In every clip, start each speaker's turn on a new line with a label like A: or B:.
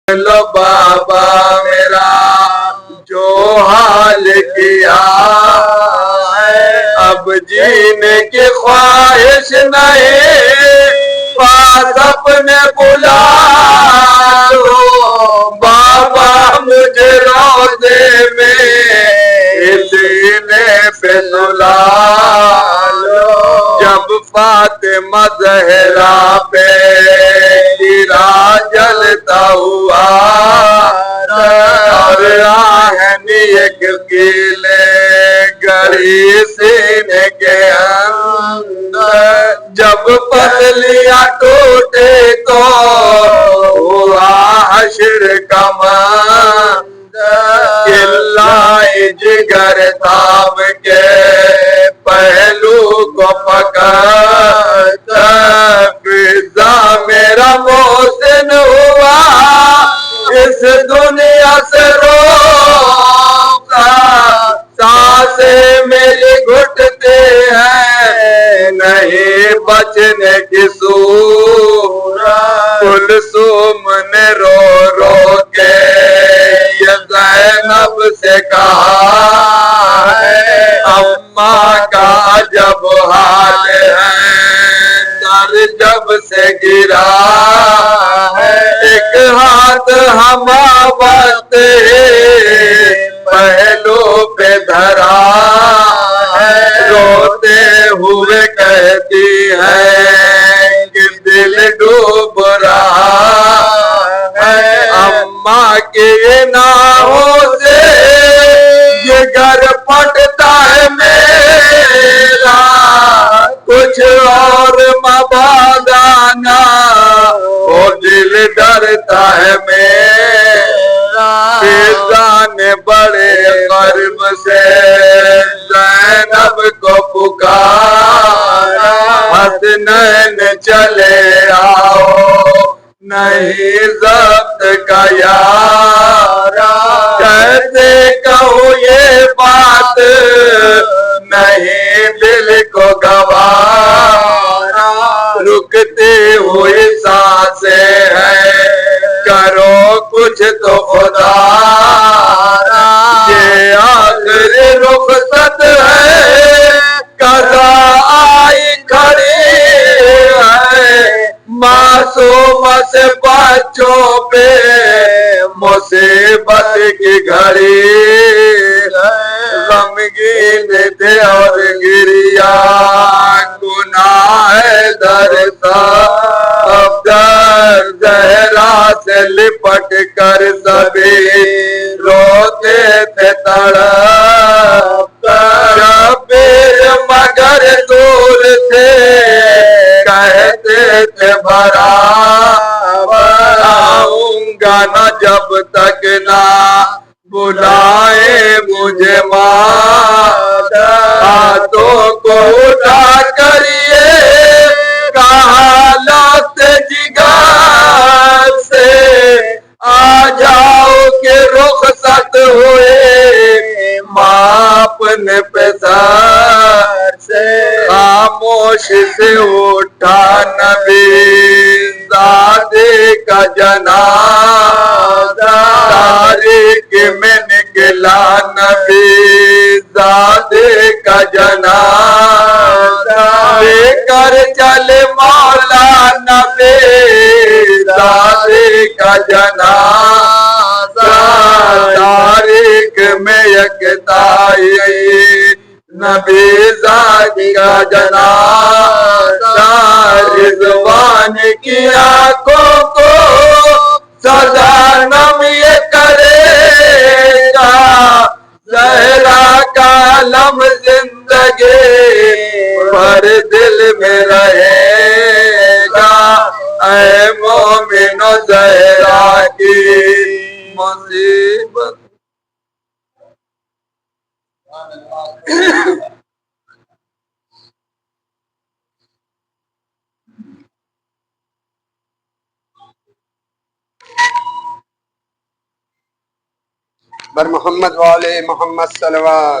A: لو بابا میرا جو حال کیا ہے، اب جینے کی خواہش نہیں، پاس اپنے بلا لو بابا مجھے روضے میں سینے پہ سلا لو۔ جب فاطمہ زہرا پہ گرا جلتا ہوا اور آہن ایک کیلے گڑی سینے کے اندر، جب پتلیاں ٹوٹے تو ہوا حشر کا منظر، قلعہ جگر تاب کے پہلو کو پکڑ فضا میرا محسن ہوا اس دنیا سے روتا، سانسیں میری گھٹتے ہیں نہیں بچنے کی صورت۔ کلثوم نے رو رو کے یہ زینب سے کہا ہے، اماں کا جب حال ہے سر جب سے گرا ہے، ایک ہاتھ ہماوت پہلو پہ دھرا ہے، روتے ہوئے کہتی ہے کہ دل ڈوب رہا ہے، اماں کے ناموں سے یہ گھر پٹتا ہے میرا، کچھ اور مباد آنا وہ دل ڈرتا ہے میرا۔ فضا نے بڑے قرب سے زینب کو پکارا، حسنین چلے آؤ نہیں ضبط کا یارا، کیسے کہوں یہ بات نہیں دل کو گوارا، رکتے ہوئے سانسیں ہیں کرو کچھ تو خدا را، یہ آخری رخصت ہے قضا آئی کھڑی ہے، معصوم سے بچوں پہ مصیبت کی گھڑی، غمگین تھے اور گریا گناہ در در زہرا سے لپٹ کر سبھی روتے تھے تڑپ، شبیر مگر دور سے کہتے تھے بھرا آؤں گا نہ جب تک نہ بلائے مجھے مادر، ہاتھوں کو اٹھا کر یہ کہا لوٹ جگر سے آ جاؤ کہ رخصت ہوئے ماں اپنے پسر سے، خاموش سے اٹھا نبی زادے کا جنازہ، تاریک میں نکلا نبی زادے کا جنازہ، لے کر چلے مولا نبی زادے کا جنازہ، تاریک میں یکتائی نبی زادے کا جنازہ، رضوان کی آنکھوں کو سزا نم یہ کرے گا، زہرا کا علم زندگی پر دل میں رہے گا، اے مومنو زہرا کی مصیبت بر محمد والے محمد صلوات۔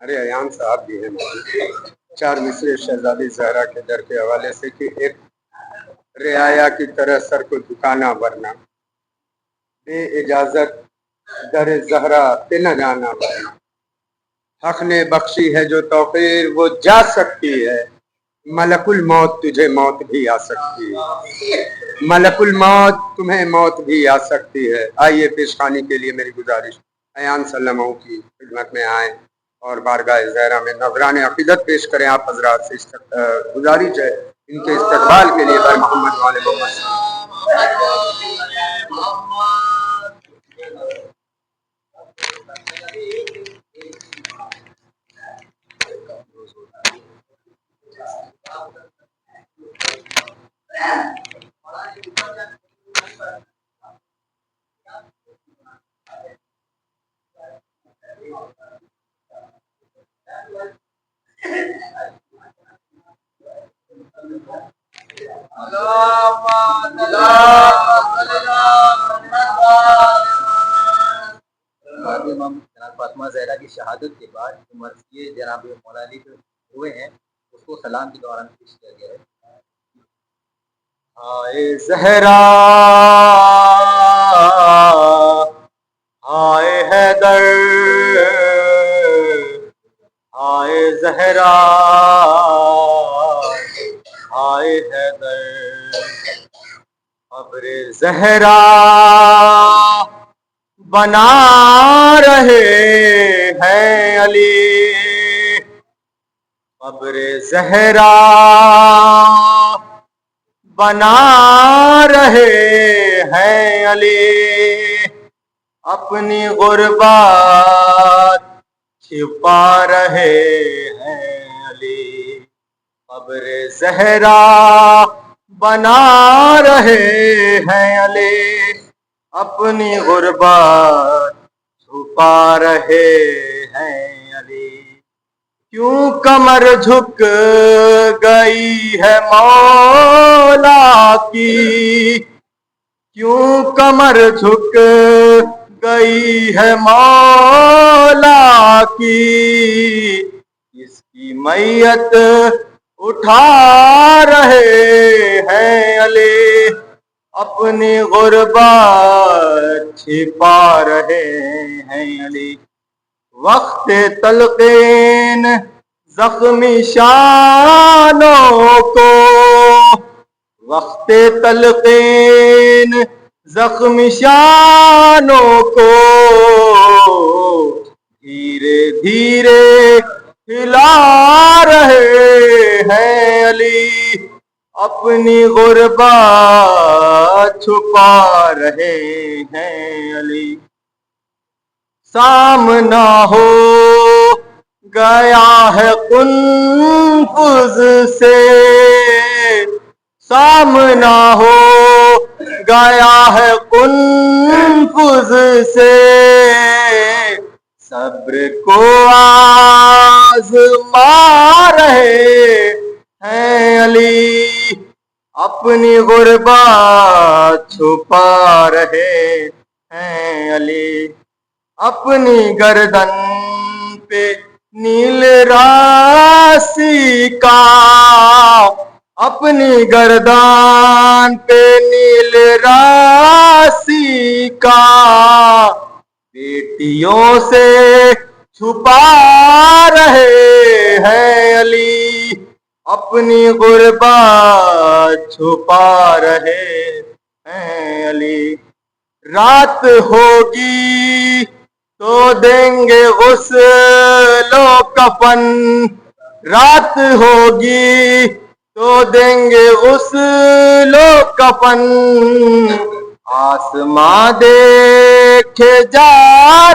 A: ارے ایان صاحب بھی ہیں چار مصرے شہزادی زہرا کے در کے حوالے سے کہ ایک رعایا کی طرح سر کو جھکانا ورنہ بے اجازت در زہرا پہ نہ جانا ورنہ حق نے بخشی ہے جو توقیر وہ جا سکتی ہے ملک الموت تجھے موت بھی آ سکتی ہے ملک الموت تمہیں موت بھی آ سکتی ہے۔ آئیے پیشخانی کے لیے میری گزارش ایان صلی اللہ علیہ وسلم کی خدمت میں آئیں اور بارگاہ زہرا میں نذران عقیدت پیش کریں۔ آپ حضرات سے گزارش ہے ان کے استقبال کے لیے بھائی محمد والے محمد
B: جناب فاطمہ زہرا کی شہادت کے بعد جو مرثیے جناب مولا علی ہوئے ہیں اس کو سلام کے دوران پیش کیا گیا ہے۔
A: ہائے زہرا ہائے حیدر ہائے زہرا ہائے حیدر قبر زہرا بنا رہے ہیں علی قبر زہرا بنا رہے ہیں علی اپنی غربت چھپا رہے ہیں علی قبر زہرا بنا رہے ہیں علی اپنی غربت چھپا رہے ہیں علی کیوں کمر جھک گئی ہے مولا کی کیوں کمر جھک گئی ہے مولا کی اس کی میت اٹھا رہے ہیں علی اپنی غربت چھپا رہے ہیں علی وقت تلقین زخمی شانوں کو وقت تلقین زخمی شانوں کو دھیرے دھیرے ہلا رہے ہیں علی اپنی غربت چھپا رہے ہیں علی سامنا ہو گیا ہے قنفذ سے سامنا ہو گیا ہے قنفذ سے صبر کو آزما رہے ہیں علی اپنی غربت چھپا رہے ہیں علی اپنی گردن پہ نیل راسی کا اپنی گردن پہ نیل راسی کا بیٹیوں سے چھپا رہے ہیں علی اپنی غربت چھپا رہے ہیں علی رات ہوگی تو دیں گے غسل و کفن رات ہوگی تو دیں گے غسل و کفن آسماں دیکھے جا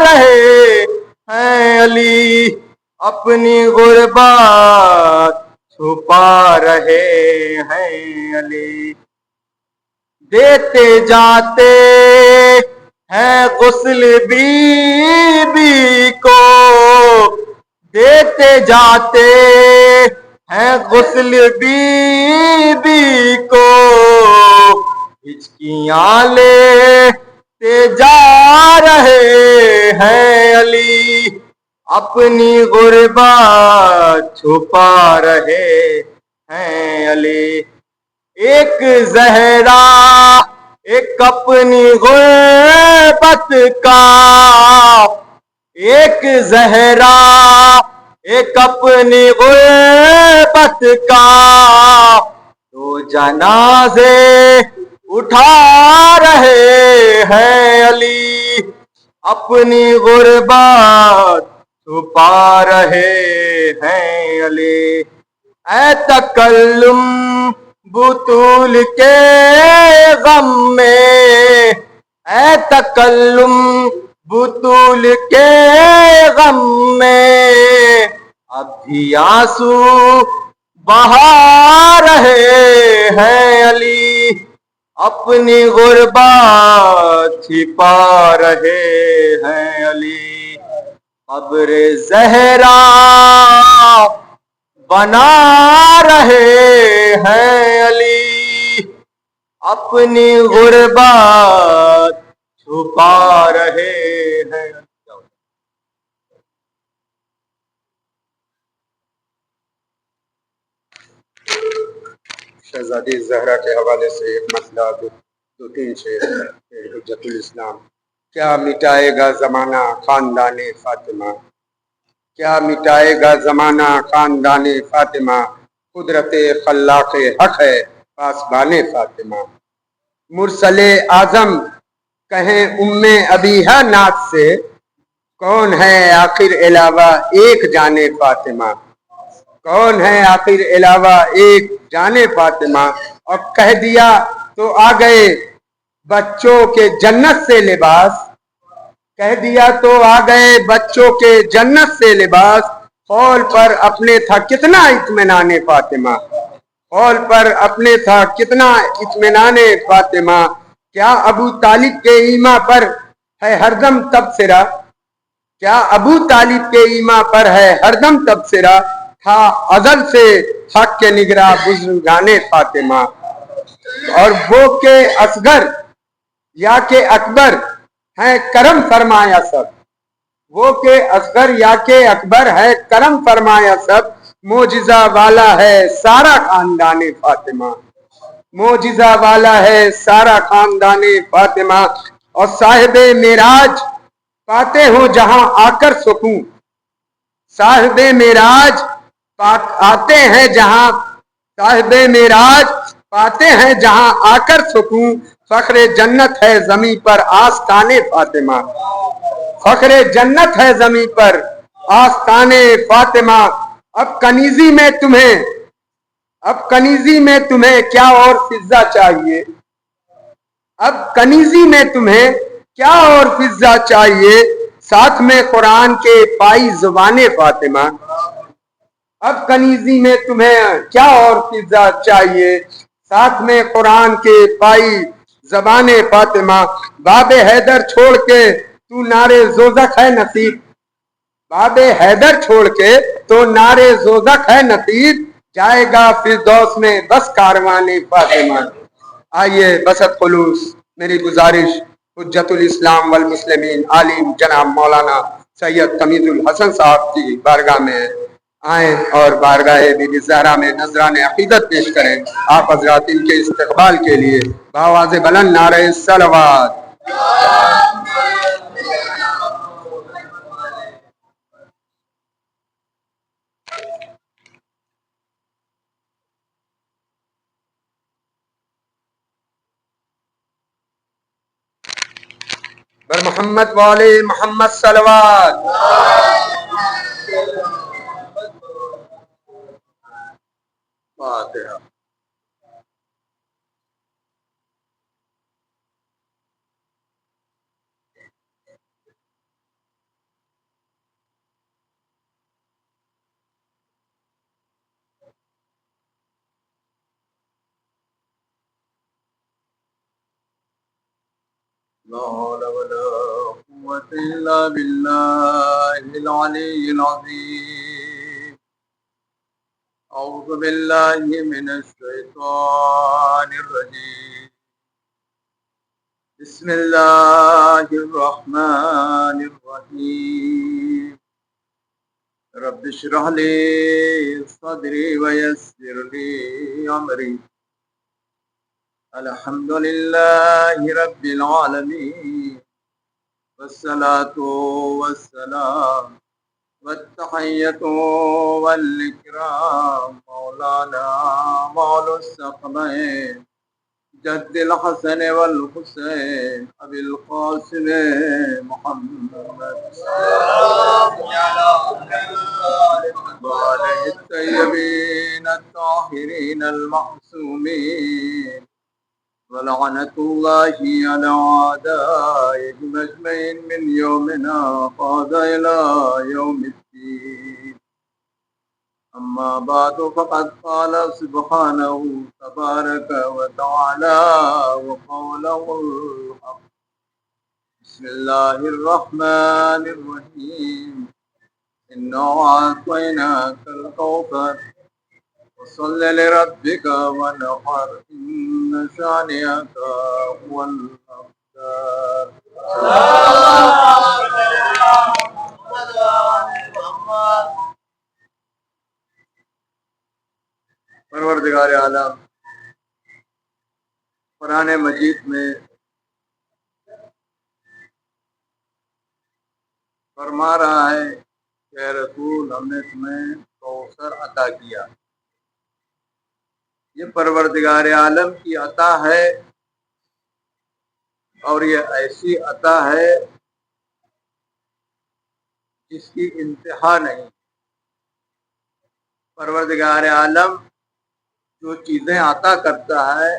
A: رہے ہیں علی اپنی غربت
C: چھپا رہے ہیں علی، دیتے جاتے ہیں غسل بی بی کو، دیتے جاتے ہیں غسل بی بی کو، ہچکیاں لیتے جا رہے ہیں علی، اپنی غربت چھپا رہے ہیں علی، ایک زہرا ایک اپنی غربت کا، ایک زہرا ایک اپنی غربت کا، تو جنازے اٹھا رہے ہیں علی، اپنی غربت چھپا رہے ہیں علی، اے تکلم بطول کے غم میں، اے تکلم بطول کے غم میں، اب بھی آنسو بہا رہے ہیں علی، اپنی غربت چھپا رہے ہیں علی، قبر زہرا بنا رہے ہیں علی، اپنی غربت چھپا رہے ہیں۔
A: شہزادی زہرا کے حوالے سے ایک مسئلہ دو تین شعر ہے حجت الاسلام۔ کیا مٹائے گا زمانہ خاندان فاطمہ، کیا مٹائے گا زمانہ خاندان فاطمہ، قدرت خلاق حق ہے پاسبان فاطمہ، مرسل اعظم کہیں ام ابیہا ناز سے، کون ہے آخر علاوہ ایک جان فاطمہ، کون ہے آخر علاوہ ایک جان فاطمہ، اور کہہ دیا تو آ گئے بچوں کے جنت سے لباس، کہہ دیا تو آ گئے بچوں کے جنت سے لباس، قول پر اپنے تھا کتنا اطمینان فاطمہ، قول پر اپنے تھا کتنا اطمینان فاطمہ، کیا ابو طالب کے ایما پر ہے ہردم تبصرہ، کیا ابو طالب کے ایما پر ہے ہردم تبصرہ، تھا ازل سے حق کے نگراں بزرگان فاطمہ، اور وہ کہ اصغر یا کہ اکبر ہیں کرم فرمایا سب، وہ کہ اصغر یا کہ اکبر ہے کرم فرمایا سب، معجزہ والا ہے سارا خاندان فاطمہ، معجزہ والا ہے سارا خاندان فاطمہ، اور صاحب معراج پاتے ہوں جہاں آ کر سکون، صاحب معراج آتے ہیں جہاں، صاحب معراج پاتے ہیں جہاں آ کر سکون، فخر جنت ہے زمین پر آستان فاطمہ، فخر جنت ہے زمین پر آستان فاطمہ، اب کنیزی میں تمہیں، اب کنیزی میں تمہیں کیا اور فضا چاہیے، اب کنیزی میں تمہیں کیا اور فضا چاہیے، ساتھ میں قرآن کے پائی زبان فاطمہ، اب کنیزی میں تمہیں کیا اور فضا چاہیے، ساتھ میں قرآن کے پائی زبان فاطمہ، باب حیدر چھوڑ کے تو نارے زوزخ ہے نصیب، باب حیدر چھوڑ کے تو نارے زوزخ ہے نصیب، جائے گا فردوس میں بس کاروان فاطمہ۔ آئیے بسط خلوص میری گزارش حجت الاسلام والمسلمین عالم جناب مولانا سید تمیز الحسن صاحب کی بارگاہ میں آئیں اور بارگاہ بی بی زہرا میں نذران عقیدت پیش کریں، آپ حضرات ان کے استقبال کے لیے بآواز بلند نعرہ صلوات۔ بر محمد والے محمد صلوات۔ فاتحہ۔ لا حول ولا قوة إلا بالله العلي العظيم. أعوذ بالله من الشيطان الرجيم. بسم الله الرحمن الرحيم. رب اشرح لي صدري ويسر لي أمري. الحمد لله رب العالمين، والصلاة والسلام والتحية والإكرام مولانا مولى الثقلين جد الحسن والحسين أبي القاسم محمد وعليه الطيبين الطاهرين المعصومين، ولعنة الله على أعدائهم أجمعين من يومنا هذا إلى يوم الدين. أما بعد فقد قال سبحانه تبارك وتعالى وقوله الحق. بسم الله الرحمن الرحيم. إنا أعطيناك الكوثر وصل لربك ونحر إن شانئك هو الأبتر. پروردگار عالم قرآن مجید میں فرما رہا ہے کہ اے رسول ہم نے تمہیں کوثر عطا کیا. یہ پروردگار عالم کی عطا ہے اور یہ ایسی عطا ہے جس کی انتہا نہیں. پروردگار عالم جو چیزیں عطا کرتا ہے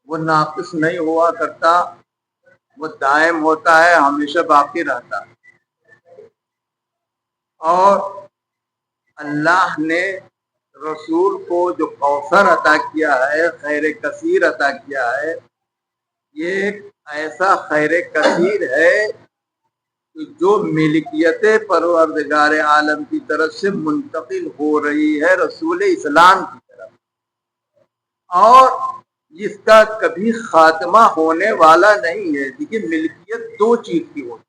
A: وہ ناقص نہیں ہوا کرتا، وہ دائم ہوتا ہے، ہمیشہ باقی رہتا ہے. اور اللہ نے رسول کو جو کوثر عطا کیا ہے، خیر کثیر عطا کیا ہے، یہ ایک ایسا خیر کثیر ہے جو ملکیت پروردگار عالم کی طرف سے منتقل ہو رہی ہے رسول اسلام کی طرف، اور جس کا کبھی خاتمہ ہونے والا نہیں ہے. دیکھیے ملکیت دو چیز کی ہوتی ہے.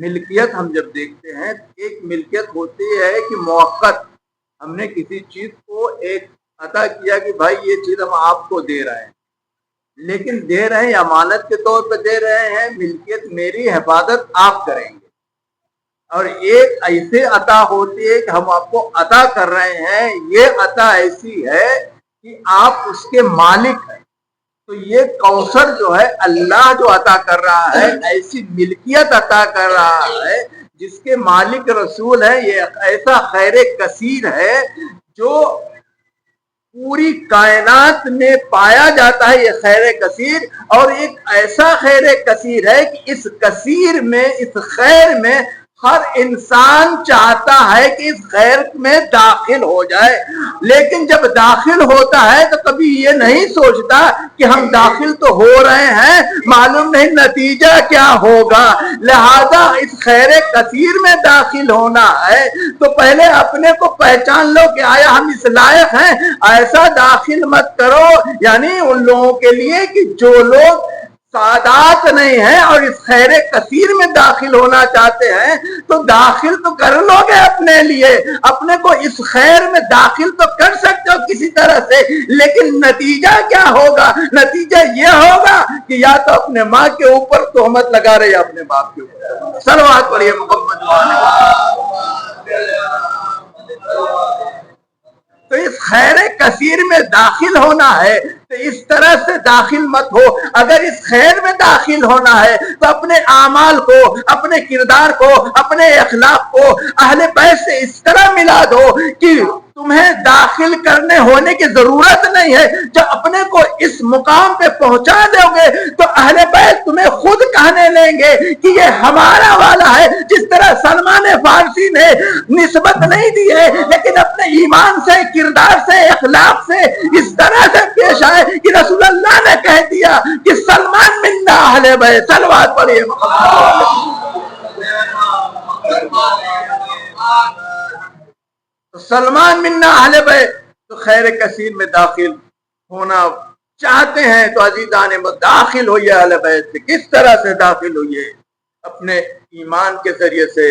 A: ملکیت ہم جب دیکھتے ہیں ایک ملکیت ہوتی ہے کہ موقت، ہم نے کسی چیز کو ایک عطا کیا کہ بھائی یہ چیز ہم آپ کو دے رہے ہیں، لیکن دے رہے ہیں امانت کے طور پہ دے رہے ہیں، ملکیت میری، حفاظت آپ کریں گے. اور ایک ایسے عطا ہوتی ہے کہ ہم آپ کو عطا کر رہے ہیں، یہ عطا ایسی ہے کہ آپ اس کے مالک ہیں. تو یہ کوثر جو ہے اللہ جو عطا کر رہا ہے، ایسی ملکیت عطا کر رہا ہے جس کے مالک رسول ہے. یہ ایسا خیر کثیر ہے جو پوری کائنات میں پایا جاتا ہے، یہ خیر کثیر. اور ایک ایسا خیر کثیر ہے کہ اس کثیر میں، اس خیر میں ہر انسان چاہتا ہے کہ اس خیر میں داخل ہو جائے، لیکن جب داخل ہوتا ہے تو کبھی یہ نہیں سوچتا کہ ہم داخل تو ہو رہے ہیں، معلوم نہیں نتیجہ کیا ہوگا. لہذا اس خیر کثیر میں داخل ہونا ہے تو پہلے اپنے کو پہچان لو کہ آیا ہم اس لائق ہیں. ایسا داخل مت کرو، یعنی ان لوگوں کے لیے کہ جو لوگ سعادت نہیں ہیں اور اس خیر کثیر میں داخل ہونا چاہتے ہیں، تو داخل تو کر لو گے اپنے لیے، اپنے کو اس خیر میں داخل تو کر سکتے ہو کسی طرح سے، لیکن نتیجہ کیا ہوگا؟ نتیجہ یہ ہوگا کہ یا تو اپنے ماں کے اوپر تہمت لگا رہے یا اپنے باپ کے اوپر. صلوات پڑھیے محمد. تو اس خیر کثیر میں داخل ہونا ہے تو اس طرح سے داخل مت ہو. اگر اس خیر میں داخل ہونا ہے تو اپنے اعمال کو، اپنے کردار کو، اپنے اخلاق کو اہل بیت سے اس طرح ملا دو کہ تمہیں داخل کرنے ہونے کی ضرورت نہیں ہے. جب اپنے کو اس مقام پہ پہنچا دو گے تو اہل بیت تمہیں خود کہنے لیں گے کہ یہ ہمارا والا ہے. جس طرح سلمان فارسی
D: کسی نے نسبت نہیں دی ہے، لیکن اپنے ایمان سے، کردار سے، اخلاق سے اس طرح سے پیش آئے کہ رسول اللہ نے کہہ دیا کہ سلمان منا اہل بیت، صلوات پڑھیے سلمان منا اہل بیت، تو خیر کثیر میں داخل ہونا چاہتے ہیں تو عزیزان داخل ہوئیے اہل بیت سے۔ کس طرح سے داخل ہوئیے؟ اپنے ایمان کے ذریعے سے،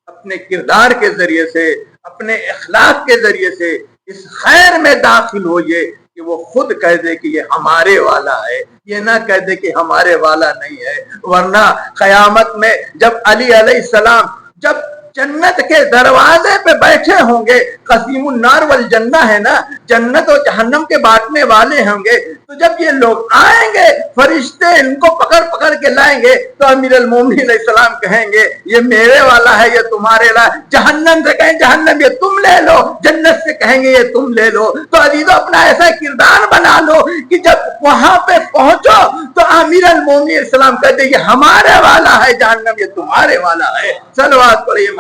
D: اپنے کردار کے ذریعے سے، اپنے اخلاق کے ذریعے سے اس خیر میں داخل ہوئیے کہ وہ خود کہہ دے کہ یہ ہمارے والا ہے، یہ نہ کہہ دے کہ ہمارے والا نہیں ہے۔ ورنہ قیامت میں جب علی علیہ السلام جب جنت کے دروازے پہ بیٹھے ہوں گے، قسیم النار والجنہ ہے نا، جنت اور جہنم کے بانٹنے والے ہوں گے، تو جب یہ لوگ آئیں گے فرشتے ان کو پکڑ پکڑ کے لائیں گے تو امیر المومنین علیہ السلام کہیں گے یہ میرے والا ہے، یہ تمہارے والا ہے۔ جہنم سے کہیں جہنم یہ تم لے لو، جنت سے کہیں گے یہ تم لے لو۔ تو عزیزو اپنا ایسا کردار بنا لو کہ جب وہاں پہ پہنچو تو امیر المومنین علیہ السلام کہتے ہیں یہ ہمارے والا ہے، جہنم یہ تمہارے والا ہے۔ صلوات پڑھیے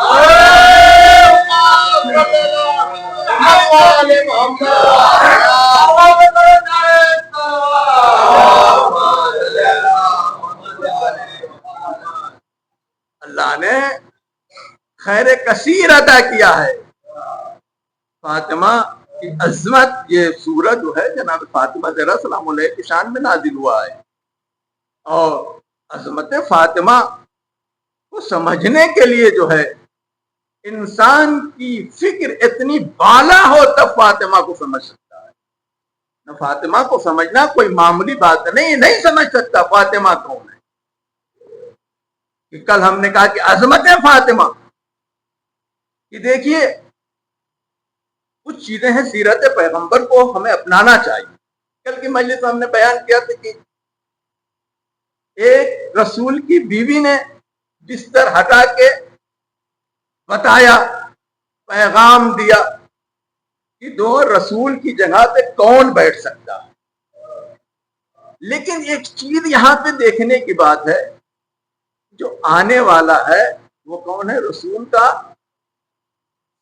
D: اللہ نے خیر کثیر عطا کیا ہے۔ فاطمہ کی عظمت، یہ سورت جو ہے جناب فاطمہ زہرا سلام علیہ کی شان میں نازل ہوا ہے، اور عظمت فاطمہ کو سمجھنے کے لیے جو ہے انسان کی فکر اتنی بالا ہو تب فاطمہ کو سمجھ سکتا ہے۔ نہ فاطمہ کو سمجھنا کوئی معمولی بات نہیں سمجھ سکتا فاطمہ کون ہے۔ کہ کل ہم نے کہا کہ عظمت فاطمہ کہ دیکھیے کچھ چیزیں ہیں سیرت پیغمبر کو ہمیں اپنانا چاہیے۔ کل کی مجلس میں ہم نے بیان کیا تھا کہ ایک رسول کی بیوی نے بستر ہٹا کے بتایا، پیغام دیا کہ دو رسول کی جگہ پہ کون بیٹھ سکتا ہے۔ لیکن ایک چیز یہاں پہ دیکھنے کی بات ہے، جو آنے والا ہے وہ کون ہے؟ رسول کا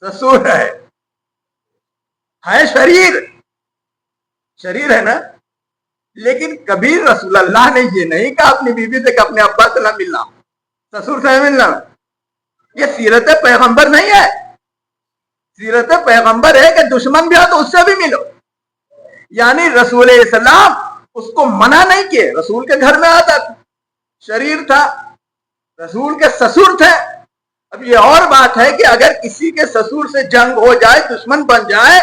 D: سسر ہے شریر ہے نا، لیکن کبھی رسول اللہ نے یہ نہیں کہا اپنی بیوی سے کہ اپنے ابا سے نہ ملنا، سسر سے ملنا۔ یہ سیرت پیغمبر نہیں ہے۔ سیرت پیغمبر ہے کہ دشمن بھی ہو تو اس سے بھی ملو۔ یعنی رسول اسلام اس کو منع نہیں کیے، رسول کے گھر میں آتا تھا، شریر تھا، رسول کے سسر تھے۔ اب یہ اور بات ہے کہ اگر کسی کے سسر سے جنگ ہو جائے، دشمن بن جائے،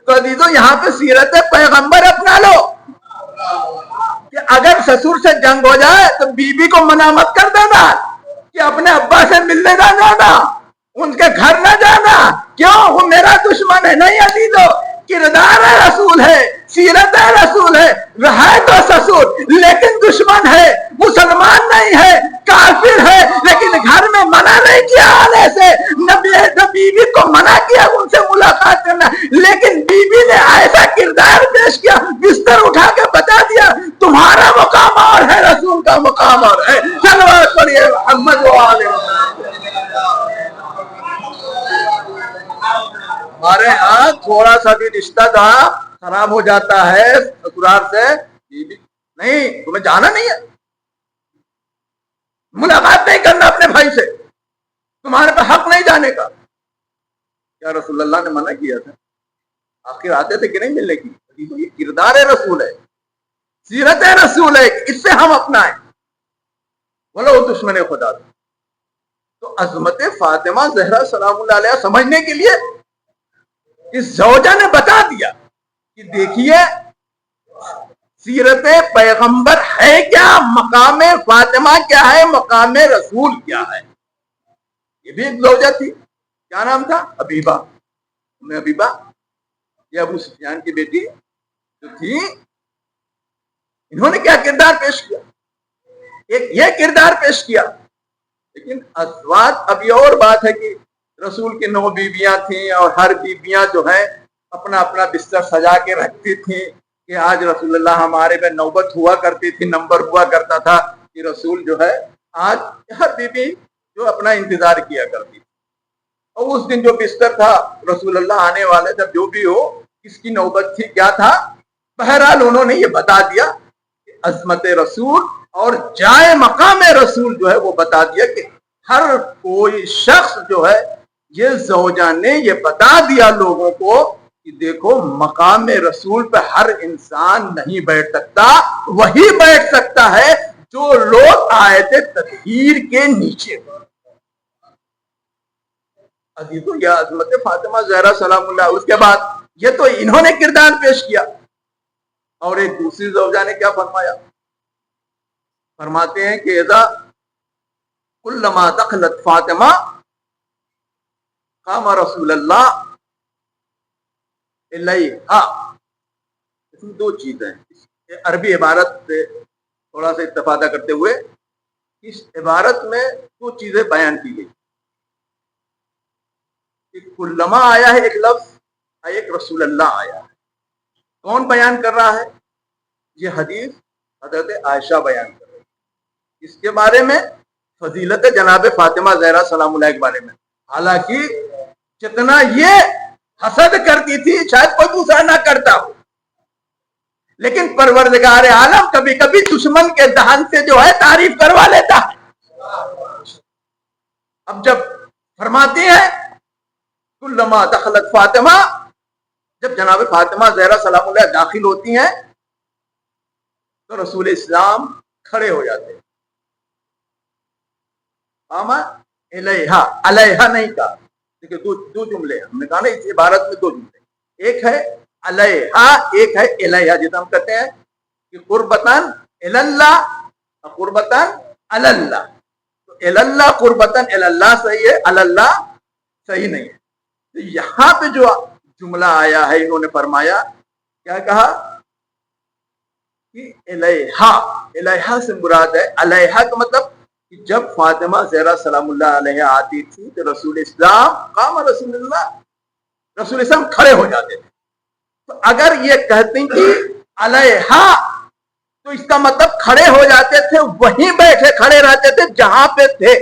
D: تو عزیزو یہاں پہ سیرت پیغمبر اپنا لو کہ اگر سسر سے جنگ ہو جائے تو بیوی کو منع مت کر دینا کہ اپنے ابا سے ملنے نہ جانا، ان کے گھر نہ جانا، کیوں؟ وہ میرا دشمن ہے۔ نہیں عزیزو، کردار رسول ہے، سیرت رسول ہے، رہا تو سسر لیکن دشمن ہے، مسلمان نہیں ہے، کافر ہے، لیکن گھر میں منع نہیں کیا آنے سے، نہ بیوی کو منع کیا ان سے ملاقات کرنا، لیکن بیوی نے ایسا کردار پیش کیا، بستر اٹھا کے بتا دیا تمہارا مقام اور ہے، رسول کا مقام اور ہے۔ صلوات پڑھیے محمد وآلہ ہمارے ہاں تھوڑا سا بھی رشتہ دار خراب ہو جاتا ہے سسرال سے، نہیں تمہیں جانا نہیں ہے، ملاقات نہیں کرنا اپنے بھائی سے، تمہارے پہ حق نہیں جانے کا۔ کیا رسول اللہ نے منع کیا تھا؟ آخر آتے تھے کہ نہیں ملنے کی؟ تو یہ کردار رسول ہے، سیرت رسول ہے، اس سے ہم اپنائیں، بولو وہ دشمن خدا تھا۔ تو عظمت فاطمہ زہرا سلام اللہ علیہ سمجھنے کے لیے اس زوجہ نے بتا دیا کہ دیکھیے سیرت پیغمبر ہے کیا، مقام فاطمہ کیا ہے، مقام رسول کیا ہے۔ یہ بھی ایک زوجہ تھی، کیا نام تھا؟ حبیبہ، حبیبہ یہ ابو سفیان کی بیٹی جو تھی، انہوں نے کیا کردار پیش کیا؟ ایک یہ کردار پیش کیا۔ لیکن ازواج، اب یہ اور بات ہے کہ رسول کی 9 بیویاں تھیں اور ہر بیویاں جو ہے اپنا اپنا بستر سجا کے رکھتی تھیں کہ آج رسول اللہ ہمارے پہ نوبت ہوا کرتی تھی، نمبر ہوا کرتا تھا کہ رسول جو ہے آج ہر بیوی جو اپنا انتظار کیا کرتی تھی۔ اور اس دن جو بستر تھا رسول اللہ آنے والے تھے جو بھی ہو کس کی نوبت تھی کیا تھا بہرحال انہوں نے یہ بتا دیا کہ عظمت رسول اور جائے مقام رسول جو ہے وہ بتا دیا کہ ہر کوئی شخص جو ہے یہ زوجہ نے یہ بتا دیا لوگوں کو کہ دیکھو مقام رسول پہ ہر انسان نہیں بیٹھ سکتا وہی بیٹھ سکتا ہے جو لوگ آئے تھے تطہیر کے نیچے عزیزو یا عظمت فاطمہ زہرا سلام اللہ اس کے بعد یہ تو انہوں نے کردار پیش کیا اور ایک دوسری زوجہ نے کیا فرمایا فرماتے ہیں کہ اذا کلما دخلت فاطمہ قام رسول اللہ الیہا اس میں دو چیزیں ہیں عربی عبارت سے تھوڑا سا استفادہ کرتے ہوئے اس عبارت میں دو چیزیں بیان کی گئی کلما آیا ہے ایک لفظ ایک رسول اللہ آیا ہے کون بیان کر رہا ہے یہ حدیث حضرت عائشہ بیان کر رہی ہے اس کے بارے میں فضیلت جناب فاطمہ زہرا سلام اللہ کے بارے میں حالانکہ جتنا یہ حسد کرتی تھی شاید کوئی دوسرا نہ کرتا ہو لیکن پروردگار عالم کبھی کبھی دشمن کے دہن سے جو ہے تعریف کروا لیتا اب جب فرماتی ہے کلما دخلت فاطمہ جب جناب فاطمہ زہرا سلام اللہ داخل ہوتی ہیں تو رسول اسلام کھڑے ہو جاتے ہیں علیہا علیہا نہیں کہا دیکھیں دو جملے ہم نے کہا نا اس عبارت میں دو جملے ایک ہے علیہا ایک ہے الیہا جیسے ہم کہتے ہیں کہ قربتاً اللہ قربتاً اللہ تو اللہ قربتاً اللہ صحیح ہے اللہ صحیح نہیں ہے تو یہاں پہ جو جملہ آیا ہے انہوں نے فرمایا کیا کہا کہ الیہا الیہا سے مراد ہے علیہا کا مطلب کہ جب فاطمہ زہرا سلام اللہ علیہ آتی تھی تو رسول اسلام قام رسول اسلام کھڑے ہو جاتے تھے تو اگر یہ کہتی کہ علیہا تو اس کا مطلب کھڑے ہو جاتے تھے وہیں بیٹھے کھڑے رہتے تھے جہاں پہ تھے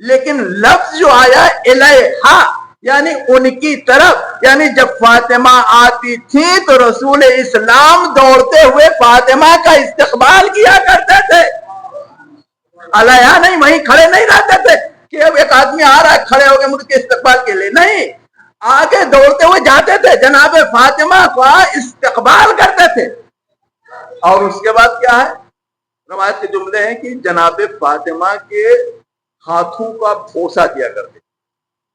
D: لیکن لفظ جو آیا الیہا یعنی ان کی طرف یعنی جب فاطمہ آتی تھی تو رسول اسلام دوڑتے ہوئے فاطمہ کا استقبال کیا کرتے تھے علیہ نہیں وہیں کھڑے نہیں رہتے تھے کہ اب ایک آدمی آ رہا ہے کھڑے ہو گئے مجھ کے استقبال کے لیے نہیں آگے دوڑتے ہوئے جاتے تھے جناب فاطمہ کا استقبال کرتے تھے اور اس کے بعد کیا ہے روایت کے جملے ہیں کہ جناب فاطمہ کے ہاتھوں کا بوسہ دیا کرتے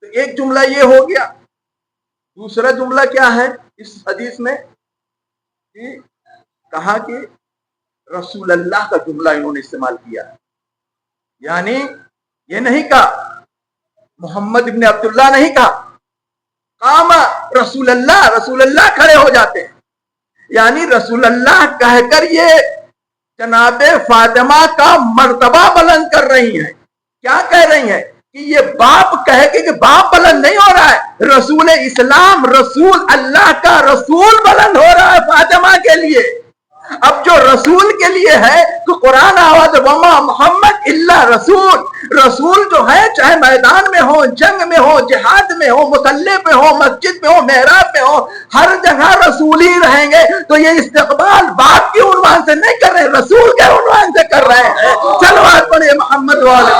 D: تو ایک جملہ یہ ہو گیا دوسرا جملہ کیا ہے اس حدیث میں کہ کہا کہ رسول اللہ کا جملہ انہوں نے استعمال کیا ہے یعنی یہ نہیں کہا محمد ابن عبداللہ نہیں کہا قام رسول اللہ کھڑے ہو جاتے ہیں یعنی رسول اللہ کہہ کر یہ جناب فاطمہ کا مرتبہ بلند کر رہی ہیں کیا کہہ رہی ہیں کہ یہ باپ کہے کہ باپ بلند نہیں ہو رہا ہے رسول اسلام رسول اللہ کا رسول بلند ہو رہا ہے فاطمہ کے لیے اب جو رسول کے لیے ہے تو قرآن آواز وما محمد اللہ رسول جو ہے چاہے میدان میں ہو جنگ میں ہو جہاد میں ہو مصلی پہ ہو مسجد میں ہو محراب میں ہو ہر جگہ رسول ہی رہیں گے تو یہ استقبال باپ کے عنوان سے نہیں کر رہے رسول کے عنوان سے کر رہے ہیں صلوات پڑھیے محمد والے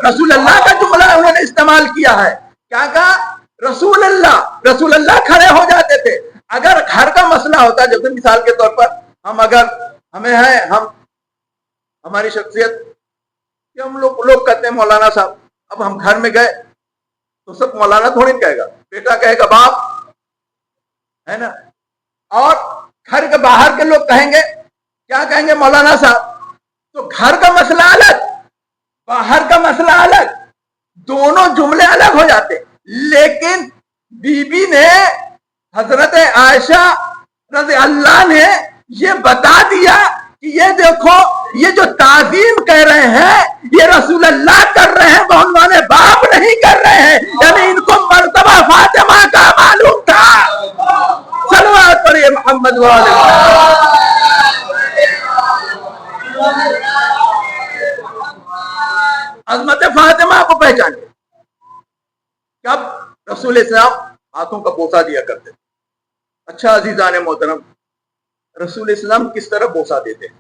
D: رسول اللہ کا جملہ انہوں نے استعمال کیا ہے کیا کہا رسول اللہ کھڑے ہو جاتے تھے اگر گھر کا مسئلہ ہوتا جیسے مثال کے طور پر ہم اگر ہمیں ہے ہماری شخصیت کہ ہم لوگ کہتے ہیں مولانا صاحب اب ہم گھر میں گئے تو سب مولانا تھوڑی کہے گا بیٹا کہے گا باپ ہے نا اور گھر کے باہر کے لوگ کہیں گے کیا کہیں گے مولانا صاحب تو گھر کا مسئلہ الگ باہر کا مسئلہ الگ دونوں جملے الگ ہو جاتے لیکن بی بی نے حضرت عائشہ رضی اللہ نے یہ بتا دیا کہ یہ دیکھو یہ جو تعظیم کہہ رہے ہیں یہ رسول اللہ کر رہے ہیں بہنوانے باپ نہیں کر رہے ہیں یعنی ان کو مرتبہ فاطمہ کا معلوم تھا صلوات پڑھیے محمد والے عظمت فاطمہ کو پہچانے. کب رسول اسلام ہاتھوں کا بوسہ دیا کرتے تھے. اچھا عزیزان محترم، رسول اسلام کس طرح بوسہ دیتے ہیں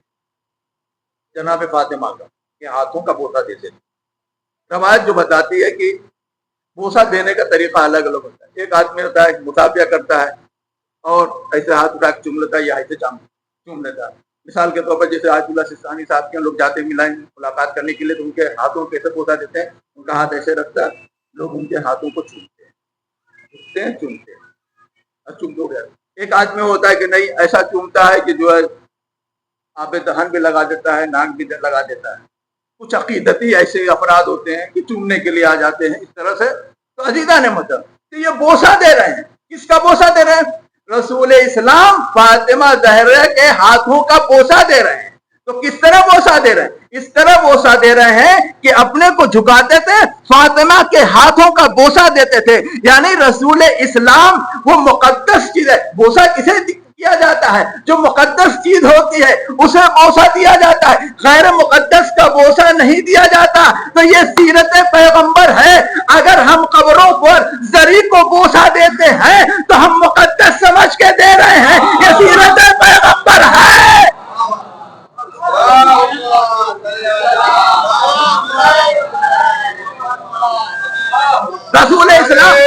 D: جناب فاطمہ کا کہ ہاتھوں کا بوسہ دیتے تھے. روایت جو بتاتی ہے کہ بوسہ دینے کا طریقہ الگ الگ ہوتا ہے. ایک آدمی ہوتا ہے مصافحہ کرتا ہے اور ایسے ہاتھ اٹھا کے چوم لیتا ہے یا ایسے چوم لیتا ہے. مثال کے طور پر جیسے آیت اللہ سستانی صاحب کے لوگ جاتے ہیں ملاقات کرنے کے لیے تو ان کے ہاتھوں کیسے بوسہ دیتے ہیں، ان کا ہاتھ ایسے رکھتا ہے، لوگ ان کے ہاتھوں کو چومتے ہیں چومتے ہیں اور چوم دو گیا. ایک آدمی ہوتا ہے کہ نہیں ایسا چومتا ہے کہ جو ہے آب دہن بھی لگا دیتا ہے، ناک بھی لگا دیتا ہے. کچھ عقیدتی ایسے افراد ہوتے ہیں کہ چومنے کے لیے آ جاتے ہیں اس طرح سے. تو عزیزان محترم کہ یہ بوسہ دے رہے ہیں، کس کا بوسہ دے رہے ہیں؟ رسول اسلام فاطمہ زہرا کے ہاتھوں کا بوسہ دے رہے ہیں. تو کس طرح بوسہ دے رہے ہیں؟ اس طرح بوسہ دے رہے ہیں کہ اپنے کو جھکاتے تھے، فاطمہ کے ہاتھوں کا بوسہ دیتے تھے. یعنی رسول اسلام وہ مقدس چیز ہے. بوسہ کسے کیا جاتا ہے؟ جو مقدس چیز ہوتی ہے اسے بوسہ دیا جاتا ہے، غیر مقدس کا بوسہ نہیں دیا جاتا. تو یہ سیرت پیغمبر ہے. اگر ہم قبروں پر زری کو بوسہ دیتے ہیں تو ہم مقدس سمجھ کے دے رہے ہیں. یہ سیرت پیغمبر ہے. رسول اسلام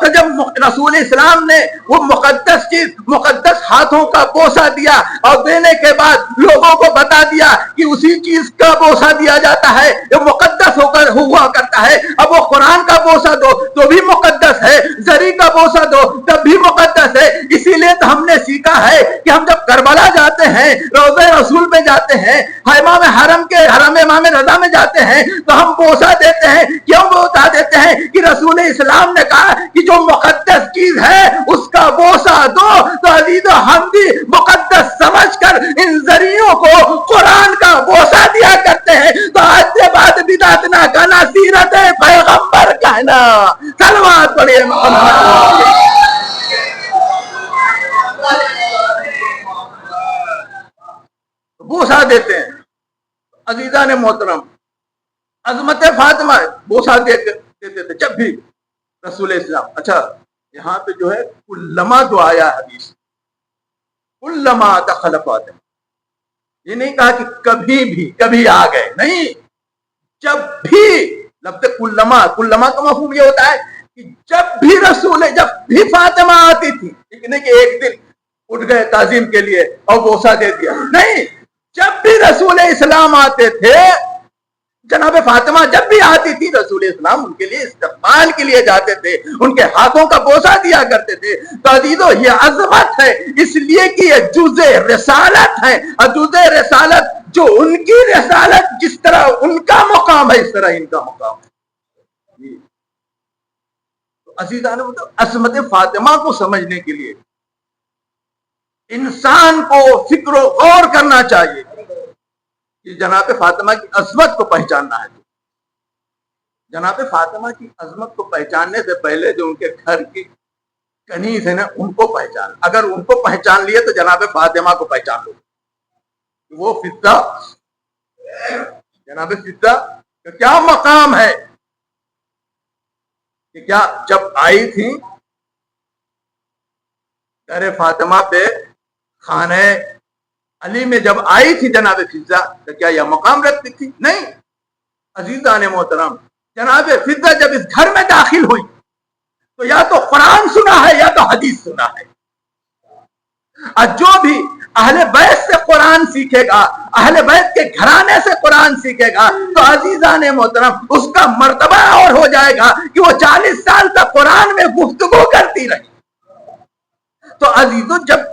D: تو جب رسول اسلام نے وہ مقدس چیز، مقدس ہاتھوں کا بوسہ دیا اور دینے کے بعد لوگوں کو بتا دیا کہ اسی چیز کا بوسہ دیا جاتا ہے جو مقدس ہو کر ہوا کرتا ہے. اب وہ قرآن کا بوسہ دو تو بھی مقدس ہے، زری کا بوسہ دو تب بھی مقدس ہے. اسی لیے تو ہم نے سیکھا ہے کہ ہم جب کربلا جاتے ہیں، روضہ رسول میں جاتے ہیں، امام حرم کے حرم امام رضا میں جاتے ہیں تو ہم بوسہ دیتے ہیں. کیوں بوسہ دیتے ہیں؟ کہ رسول اسلام نے کہا کہ جو مقدس چیز ہے اس کا بوسہ دو. تو عزیز و ہم بھی مقدس سمجھ کر ان ذریعوں کو قرآن کا بوسہ دیا کرتے ہیں. تو آج سے بعد بدعت نہ کہنا، سیرت پیغمبر کہنا. صلوات پڑھیے محمد. بوسہ دیتے ہیں. عزیزان محترم عظمت فاطمہ بوسہ دیتے تھے جب بھی رسول اسلام. اچھا یہاں پہ جو ہے کلما جو آیا حدیث، کلما دخل فاطمہ، یہ نہیں کہا کہ کبھی بھی، کبھی آ گئے، نہیں، جب بھی. لفظ کلما کا مفہوم یہ ہوتا ہے کہ جب بھی فاطمہ آتی تھی، نہیں کہ ایک دن اٹھ گئے تعظیم کے لیے اور بوسہ دے دیا، نہیں، جب بھی رسول اسلام آتے تھے، جناب فاطمہ جب بھی آتی تھی رسول اسلام ان کے لیے استقبال کے لیے جاتے تھے، ان کے ہاتھوں کا بوسہ دیا کرتے تھے. تو عزیزو یہ عظمت ہے، اس لیے کہ یہ جز رسالت ہے. اور جز رسالت جو ان کی رسالت جس طرح ان کا مقام ہے اس طرح ان کا مقام ہے. تو عزیزان عظمت فاطمہ کو سمجھنے کے لیے انسان کو فکر و غور کرنا چاہیے کہ جناب فاطمہ کی عظمت کو پہچاننا ہے. جناب فاطمہ کی عظمت کو پہچاننے سے پہلے جو ان کے گھر کی کنیز ہے نا ان کو پہچان. اگر ان کو پہچان لیے تو جناب فاطمہ کو پہچان لو. وہ فضہ، جناب فضہ کا کیا مقام ہے کہ کیا جب آئی تھی در فاطمہ پہ خانہ علی میں جب آئی تھی جناب فضہ تو کیا یہ مقام رکھتی تھی؟ نہیں. عزیزان محترم جناب فضہ جب اس گھر میں داخل ہوئی تو یا تو قرآن سنا ہے یا تو حدیث سنا ہے. اور جو بھی اہل بیت سے قرآن سیکھے گا، اہل بیت کے گھرانے سے قرآن سیکھے گا تو عزیزان محترم اس کا مرتبہ اور ہو جائے گا کہ وہ 40 سال تک قرآن میں گفتگو کرتی رہی. تو عزیزو جب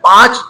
D: 5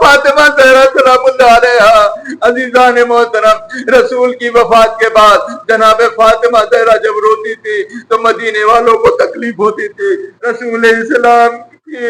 D: فاطمہ زہرا سلام اللہ علیہا۔ عزیزان محترم، رسول کی وفات کے بعد جناب فاطمہ زہرا جب روتی تھی تو مدینے والوں کو تکلیف ہوتی تھی۔ رسول اسلام کی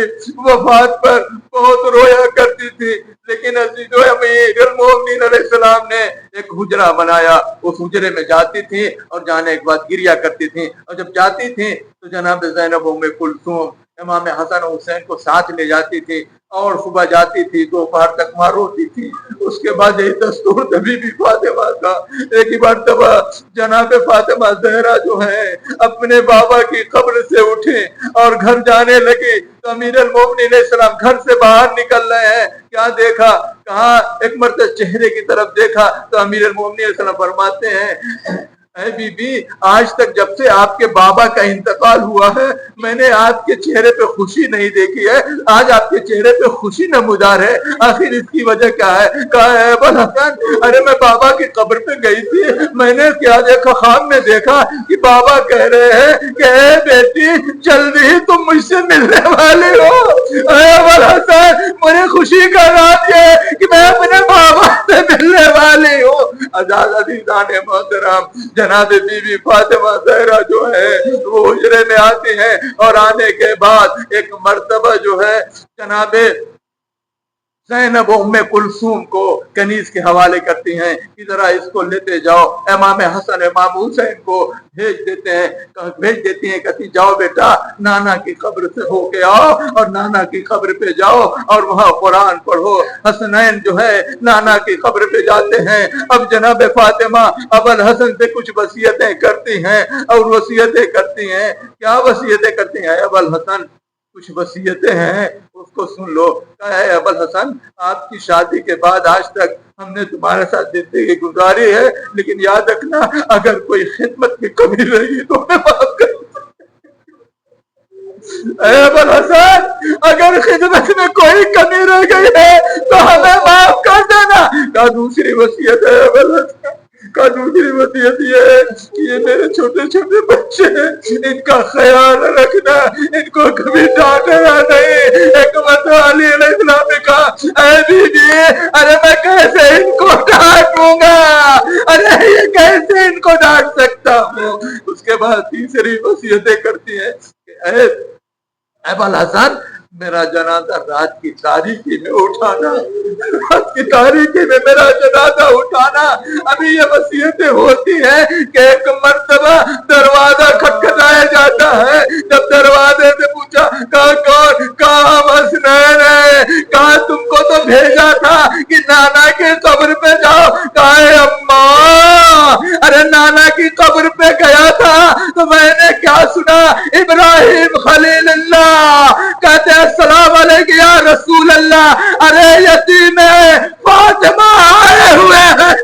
D: وفات پر بہت رویا کرتی تھی، لیکن عزیزو امیر المومنین علیہ السلام نے ایک حجرہ بنایا، اس حجرے میں جاتی تھی اور جانے کے بعد گریا کرتی تھی، اور جب جاتی تھی تو جناب زینب ام کلثوم امام حسن و حسین کو ساتھ لے جاتی تھی، اور صبح جاتی تھی دوپہر تک وہاں روتی تھی۔ اس کے بعد یہی دستور نبی بھی فاطمہ کا۔ ایک ہی مرتبہ جناب فاطمہ زہرا جو ہے اپنے بابا کی قبر سے اٹھے اور گھر جانے لگی تو امیر المومنین علیہ السلام گھر سے باہر نکل رہے ہیں، کیا دیکھا؟ کہاں ایک مرتبہ چہرے کی طرف دیکھا تو امیر المومنین علیہ السلام فرماتے ہیں اے بی بی، آج تک جب سے آپ کے بابا کا انتقال ہوا ہے میں نے آپ کے چہرے پہ خوشی نہیں دیکھی ہے، آج آپ کے چہرے پہ خوشی نمودار ہے، آخر اس کی وجہ کیا ہے؟ کہا ہے ابو الحسن، ارے میں بابا کی قبر پہ گئی تھی، میں نے کیا دیکھا؟ خواب میں دیکھا کہ بابا کہہ رہے ہیں کہ اے بیٹی جلدی ہی تم مجھ سے ملنے والی ہو۔ اے ابو الحسن، مجھے خوشی کا راز یہ ہے کہ میں اپنے بابا سے ملنے والی ہوں۔ عزیزان محترم، جناب بی بی فاطمہ زہرا جو ہے وہ حجرے میں آتی ہیں، اور آنے کے بعد ایک مرتبہ جو ہے جناب زینب ام کلثوم کو کنیز کے حوالے کرتی ہیں کہ ذرا اس کو لیتے جاؤ۔ امام حسن امام حسین کو بھیج دیتی ہیں، کہتی جاؤ بیٹا نانا کی قبر سے ہو کے آؤ اور نانا کی قبر پہ جاؤ اور وہاں قرآن پڑھو۔ حسنین جو ہے نانا کی قبر پہ جاتے ہیں۔ اب جناب فاطمہ ابو الحسن سے کچھ وصیتیں کرتی ہیں، اور وصیتیں کرتی ہیں، کیا وصیتیں کرتی ہیں؟ ابو الحسن کچھ وصیتیں ہیں، اس کو سن لو۔ کہا ہے ابو الحسن، آپ کی شادی کے بعد آج تک ہم نے تمہارے ساتھ زندگی گزاری ہے، لیکن یاد رکھنا اگر کوئی خدمت کی کمی رہی تو ہمیں معاف کر۔ اے ابو الحسن، اگر خدمت میں کوئی کمی رہ گئی ہے تو ہمیں معاف کر دینا۔ کہا دوسری وصیت ہے ابو الحسن، کا دوسری وصیت یہ ہے کہ یہ میرے چھوٹے چھوٹے بچے ہیں، ان کا خیال رکھنا، ان کو کبھی ڈانٹنا نہیں۔ ایک مرتبہ علی علیہ السلام نے کہا اے بی بی، ارے میں کیسے ان کو ڈانٹوں گا، ارے یہ کیسے ان کو ڈانٹ سکتا ہوں۔ اس کے بعد تیسری وصیتیں کرتی ہیں کہ اے ابو الحسن، میرا جنازہ رات کی تاریکی میں اٹھانا، رات کی تاریکی میں میرا جنازہ اٹھانا۔ ابھی یہ وصیتیں ہوتی ہیں کہ ایک مرتبہ دروازہ کھٹکھٹایا جاتا ہے، جب دروازے سے پوچھا کہا کون؟ کہا حسنین ہے۔ کہا تم کو تو بھیجا تھا کہ نانا کی قبر پہ جاؤ۔ کہا اے اماں، ارے نانا کی قبر پہ گیا تھا تو میں نے کیا سنا؟ ابراہیم خلیل اللہ کہتے السلام علیکم یا رسول اللہ، ارے یتیم فاطمہ آئے ہوئے ہیں،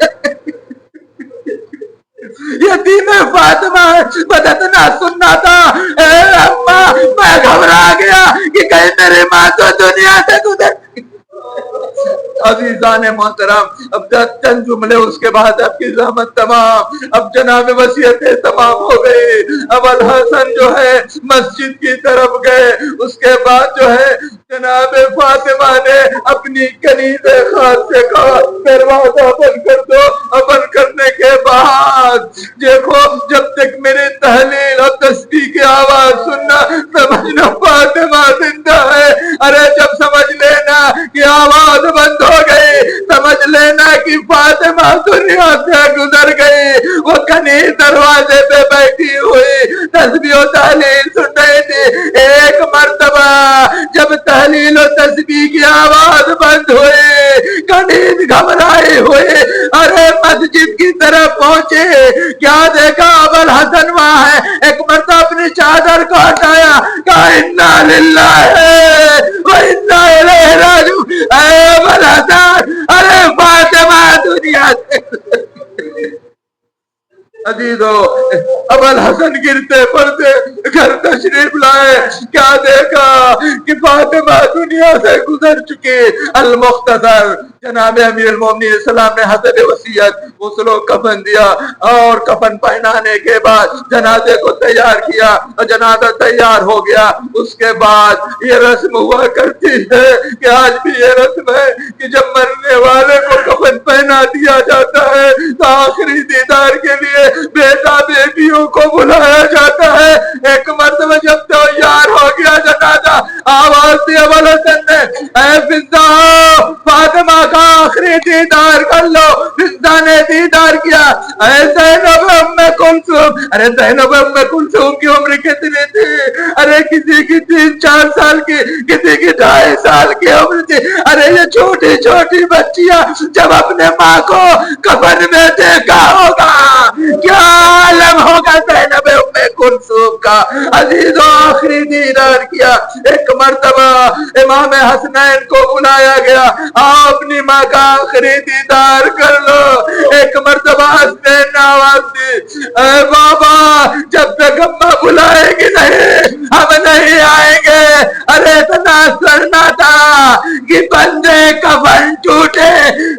D: یتیم فاطمہ بدتنا سننا تھا۔ اے اماں، میں گھبرا گیا کہ کہیں میری ماں تو دنیا سے گزر۔ عزیزان محترم، اب چند جملے اس کے بعد اب کی زحمت تمام، اب جناب وصیتیں تمام ہو گئی۔ اب الحسن جو ہے مسجد کی طرف گئے، اس کے بعد جو ہے جناب فاطمہ نے اپنی کنیز خاص سے کہا دروازہ بند کر دو، اور بند کرنے کے بعد دیکھو جب تک میرے تحلیل اور تسبیح کی آواز سننا سمجھنا فاطمہ زندہ ہے۔ ارے جب سمجھ لینا کہ آواز بند ہو گئی، سمجھ لینا کہ فاطمہ دنیا سے گزر گئی۔ وہ کنیز دروازے پہ بیٹھی ہوئی تسبیح و تحلیل سن رہی تھی۔ ایک مرتبہ جب تحلیل و تسبیح کی آواز بند ہوئی، کنیز گھبرائی ہوئی ارے مسجد کی طرف پہنچے، کیا دیکھا؟ ابو الحسن وہاں ہے۔ ایک مرتبہ اپنی چادر کو ہٹایا، کہا انا للہ و انا الیہ راجعون۔ اے ابو الحسن، ارے فاطمہ دنیا سے عزیزو ابل حسن گرتے پڑتے گھر تشریف لائے، کیا دیکھا کہ فاطمہ دنیا سے گزر چکی۔ المختصر جناب امیر المومنین السلام نے حسب وصیت غسل و کفن دیا اور کفن پہنانے کے بعد جنازے کو تیار کیا اور جنازہ تیار ہو گیا۔ اس کے بعد یہ رسم ہوا کرتی ہے کہ آج بھی یہ رسم ہے کہ جب مرنے والے کو کفن پہنا دیا جاتا ہے تو آخری دیدار کے لیے بیٹا بیٹیوں کو بلایا جاتا ہے۔ ایک مرتبہ جب تیار ہو گیا جنازہ، آواز دی ابو الحسن نے، اے فضا فاطمہ کا آخری دیدار کر لو۔ فضا نے دیدار کیا۔ اے زینب ام کلثوم، ارے زینب ام کلثوم کی عمر کتنی تھی؟ ارے کسی کی 3-4 سال کی، کسی کی 2.5 سال کی عمر تھی۔ ارے یہ چھوٹی چھوٹی بچیاں جب اپنے ماں کو کفن میں دیکھا ہوگا کیا عالم ہوگا زینب ام کلثوم کا۔ عزیزوں آخری دیدار کیا۔ ایک مرتبہ امام حسنین کو بلایا گیا، آپ اپنی ماں کا آخری دیدار کر لو۔ ایک مرتبہ حسنین نے آواز دی، اے بابا جب تک اماں بلائے گی نہیں ہم نہیں آئیں گے۔ ارے اتنا سرنا تھا کہ بندے کفن ٹوٹے،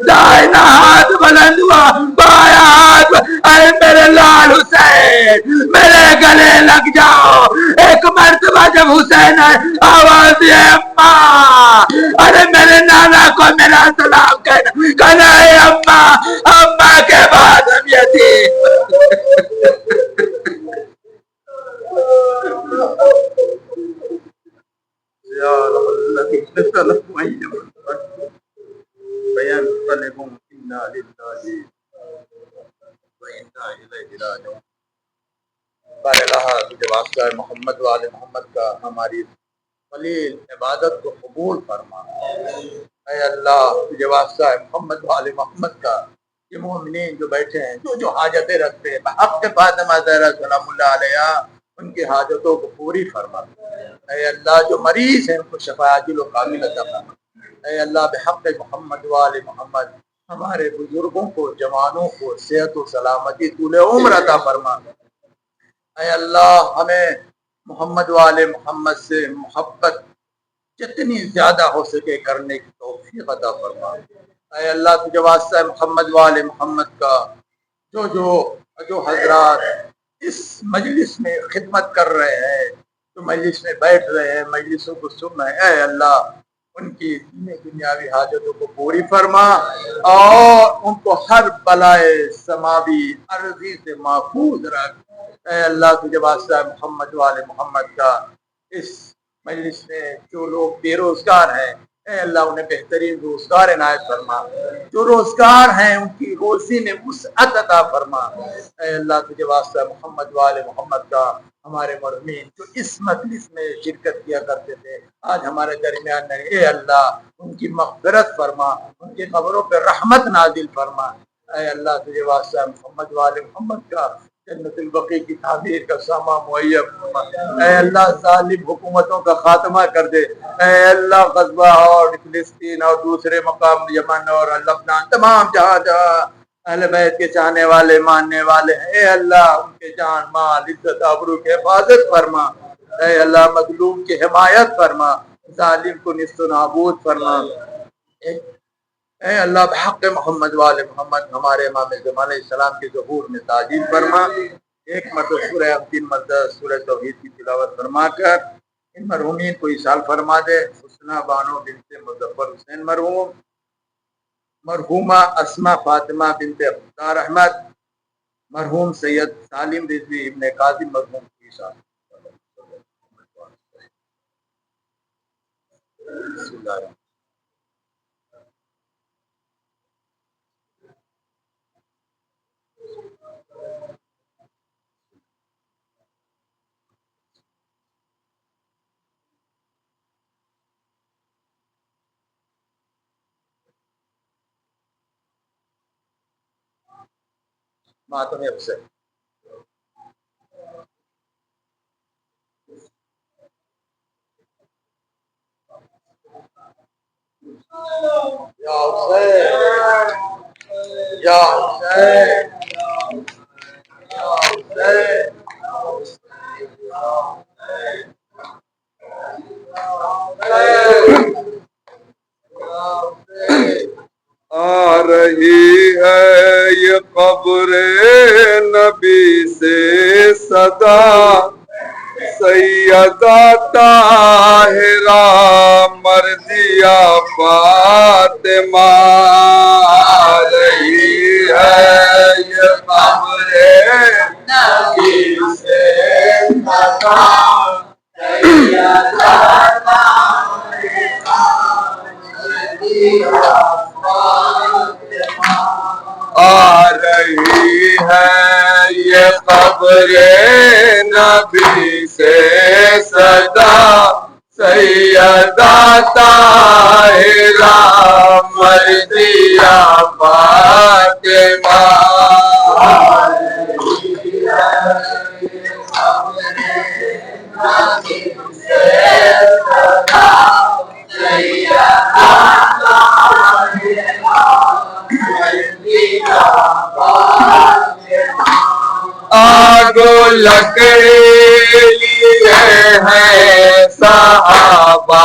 D: دائنا ہاتھ بلند ہوا، بایاں ہاتھ، اے میرے لال حسین میرے گلے لگ جاؤ۔ ایک مرتبہ جب حسین آئے آواز دی، اماں، ارے میرے نانا کو میرا سلام کہنا، کہنا ہے اماں، اماں کے بعد ہم یتیم۔ یا رب الذین صلوا علیہ وسلم بیان صلیکم انا للہ و انا الیہ راجعون۔ بارگاہ تجھے واسطہ محمد و آل محمد کا ہماری قلیل عبادت کو قبول فرما۔ اے اللہ تجھے واسطہ محمد و آل محمد کا یہ مومنین جو بیٹھے ہیں، جو حاجتیں رکھتے ہیں، بحق فاطمہ زہرا سلام اللہ علیہا ان کی حاجتوں کو پوری فرما۔ اے اللہ جو مریض ہیں ان کو شفا عاجل و کامل عطا فرما۔ اے اللہ بحق محمد و آل محمد ہمارے بزرگوں کو، جوانوں کو صحت و سلامتی طول عمر عطا فرما۔ اے اللہ ہمیں محمد و آل محمد سے محبت جتنی زیادہ ہو سکے کرنے کی توفیق عطا فرما۔ اے اللہ تجھے واسطہ محمد و آل محمد کا جو حضرات اس مجلس میں خدمت کر رہے ہیں، جو مجلس میں بیٹھ رہے ہیں، مجلسوں کو سن رہے ہیں، اے اللہ ان کی دنیاوی حاجتوں کو پوری فرما اور ان کو ہر بلائے سماوی عرضی سے محفوظ رکھ۔ اے اللہ تجھے واسطہ محمد و آل محمد کا اس مجلس میں جو لوگ بے روزگار ہیں، اے اللہ انہیں بہترین روزگار عنایت فرما۔ جو روزگار ہیں ان کی روزی میں وسعت عطا فرما۔ اے اللہ تجھے واسطہ محمد و آل محمد کا ہمارے مرحومین جو اس مجلس میں شرکت کیا کرتے تھے آج ہمارے درمیان نہیں، اے اللہ ان کی مغفرت فرما، ان کی قبروں پہ رحمت نازل فرما۔ اے اللہ تجھے واسطہ محمد و آل محمد کا جنت البقیع کی تعمیر کا سامان مہیا فرما۔ اے اللہ ظالم حکومتوں کا خاتمہ کر دے۔ اے اللہ غزہ اور فلسطین اور دوسرے مقام یمن اور لبنان تمام جہاں جہاں اہل بیت کے چاہنے والے ماننے والے ہیں، اے اللہ ان کے جان مال عزت آبرو کی حفاظت فرما۔ اے اللہ مظلوم کی حمایت فرما، ظالم کو نیست و نابود فرما۔ اے اللہ بحق محمد و آل محمد ہمارے امام زمان علیہ السلام کے ظہور میں تعجیل فرما۔ ایک مرتبہ سورہ 3 مرتبہ سورہ توحید کی تلاوت فرما کر ان مرحومین کو ایصال فرما دے۔ حسنہ بانو بنت مظفر حسین مرحوم، مرحومہ اسما فاطمہ بنت افطار احمد، مرحوم سید سالم رضوی ابن قاسم مرحوم کی ایصال۔ بسم اللہ الرحمن ماتم حسین۔ یا حسین یا حسین
E: رہی ہے یہ قبر نبی سے صدا سیدہ طاہرہ مرضیہ فاطمہ آ رہی ہے یہ قبر نبی سے صدا سیدہ آ رہی ہے یہ قبر نبی سے صدا سیدہ طاہرہ مرضیہ فاطمہ آ رہی ہے یہ قبر نبی سے صدا سیدہ آگ لکڑی لیے ہیں صحابہ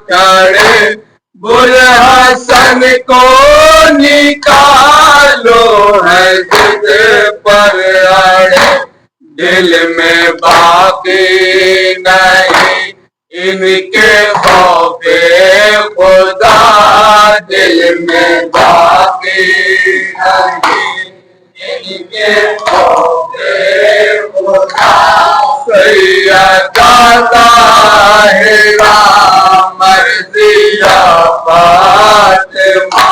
E: کھڑے بلحسن کو نکالو ہے ضد پر اڑے دل میں باقی نہیں ان کے خوف خدا دل میں باقی نہیں ان کے خوف خدا سیدہ طاہرہ مرضیہ فاطمہ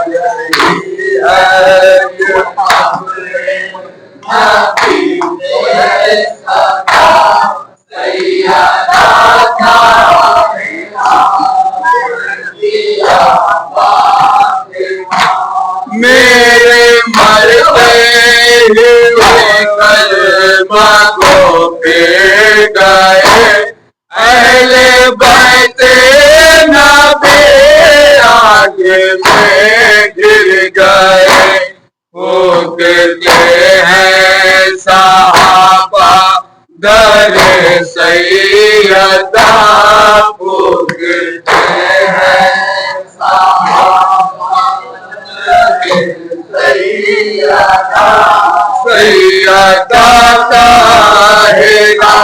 E: رہی ہے یہ قبر نبی سے صدا سیدہ طاہرہ مرضیہ فاطمہ میرے مرتے ہوئے کلمہ کو پہ گئے اہل بیت نبی آگے میں گر گئے پھونکتے ہیں صحابہ در سیدہ پھونکتے ہیں صحابہ سیدہ طاہرہ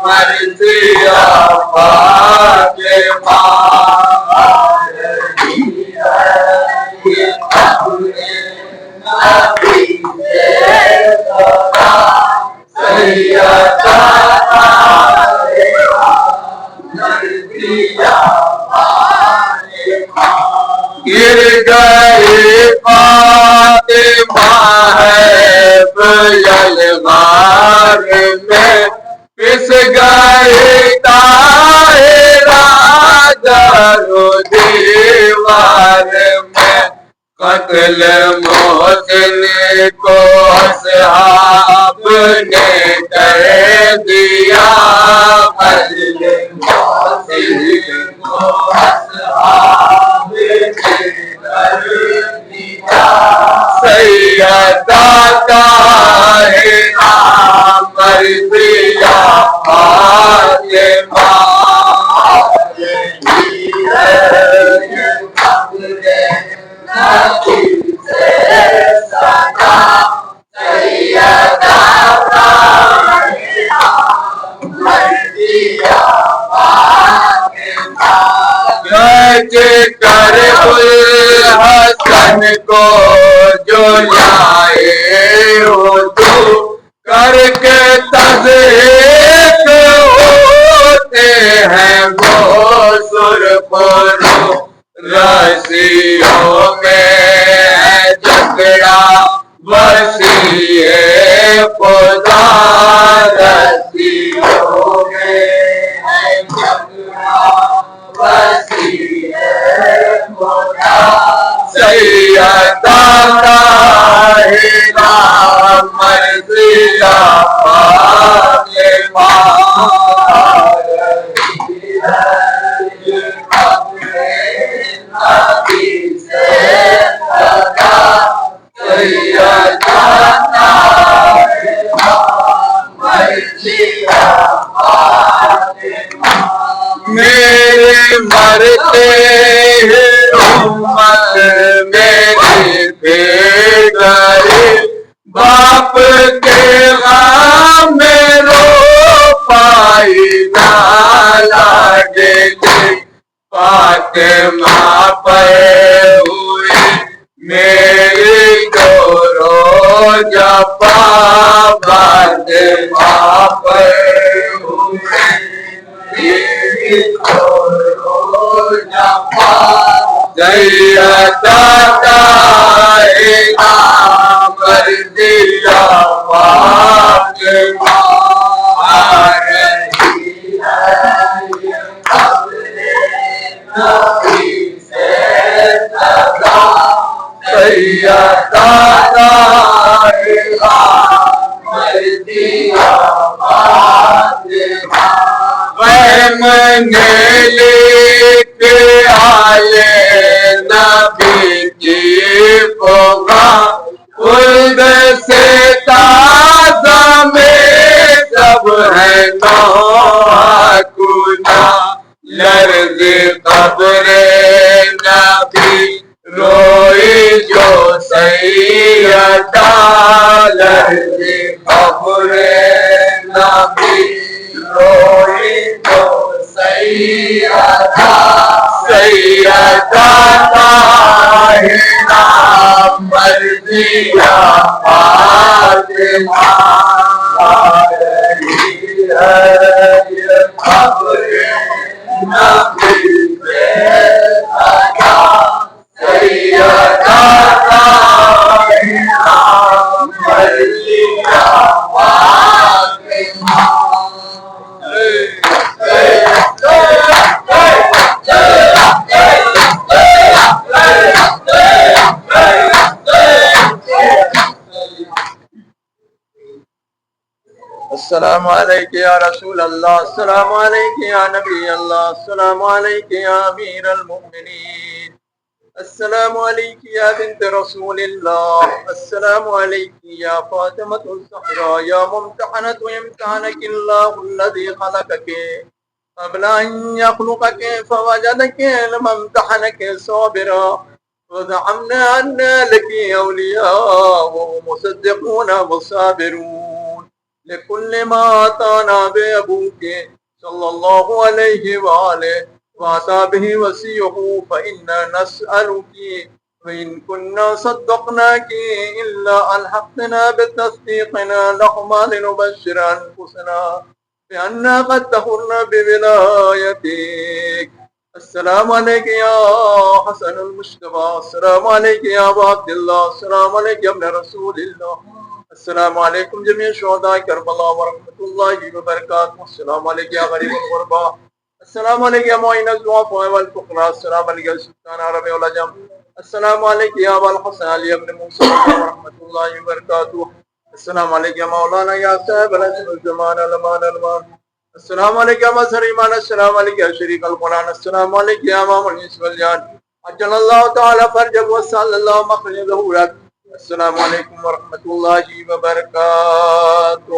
E: مرضیہ فاطمہ آ رہی ہے یہ قبر نبی سے صدا سیدہ طاہرہ مرضیہ فاطمہ گر گئے فاطمہ ہے بلغار میں پس گئے طاہرہ در و دیوار میں قتل محسن کو اصحاب نے کر دیا قتل محسن کو اصحاب نے کر دیا سیدہ طاہرہ مرضیہ فاطمہ رہی ہے یہ قبر نبی سے صدا سیدہ طاہرہ مرضیہ فاطمہ کر الحسن کو جو لائے ہو تو کر کے تذہیق ہوتے ہیں وہ سرخ رو رسیوں میں ہے جھگڑا وسیع خدا رسیوں میں ہے جھگڑا وسیع خدا سیدہ طاہرہ مرضیہ فاطمہ رہی ہے یہ قبر نبی سے صدا سیدہ طاہرہ مرضیہ فاطمہ میرے مرتے امت فاطمہ پر ہوئی میری جو روزہ پا فاطمہ پر ہوئی میری جو روزہ پا سیدہ مردیہ فاطمہ آ رہی ہے یہ قبر نبی سے صدا سیدہ مردیہ فاطمہ میں لکھ آلے نبی کی پوگا خلد سے تازہ میں سب ہے نوکنا لرز قبر نبی روئی جو سیدہ لرز قبر نبی روئی جو سیدہ طاہرہ مردیہ فاطمہ آ رہی ہے یہ قبر نبی سے صدا سیدہ طاہرہ مردیہ فاطمہ
F: السلام علیکم یا رسول اللہ، السلام علیکم یا نبی اللہ، السلام علیکم یا امیر المؤمنین، السلام علیکم یا بنت رسول اللہ، السلام علیکم یا فاطمة الزہراء یا ممتحنة امتحانك اللہ الذي خلقك قبل ان يخلقك فوجدك لما امتحنك صابرا وزعمنا ان لك اولیاء ومصدقون وصابرون لكل ما آتانا بأبوك صلى الله عليه وآله وآتا به وسيح فإنا نسألك وإن كنا صدقناك إلا ألحقتنا بتصديقنا لهما لنبشر أنفسنا بأننا قد طهرنا بولايتك. السلام عليك يا حسن المصطفى، السلام عليك يا أبا عبد الله، السلام عليك يا ابن رسول الله، السلام علیکم جميع شہداء کربلا ورحمۃ اللہ وبرکاتہ، السلام علیکم یا غریب الغرباء، السلام علیکم یا معین الضعفاء والفقراء، السلام علیکم یا سلطان عرب والعجم، السلام علیکم یا ابا الحسن علی ابن موسیٰ ورحمۃ اللہ وبرکاتہ، السلام علیکم یا مولانا یا صاحب العصر الزمان الامان المان، السلام علیکم یا مظہر ایمان، السلام علیکم یا شریک القرآن، السلام علیکم یا امام الانس والجان، عجل اللہ تعالی فرجک وصل اللہ مخرج ظہورک. السلام علیکم ورحمۃ اللہ وبرکاتہ.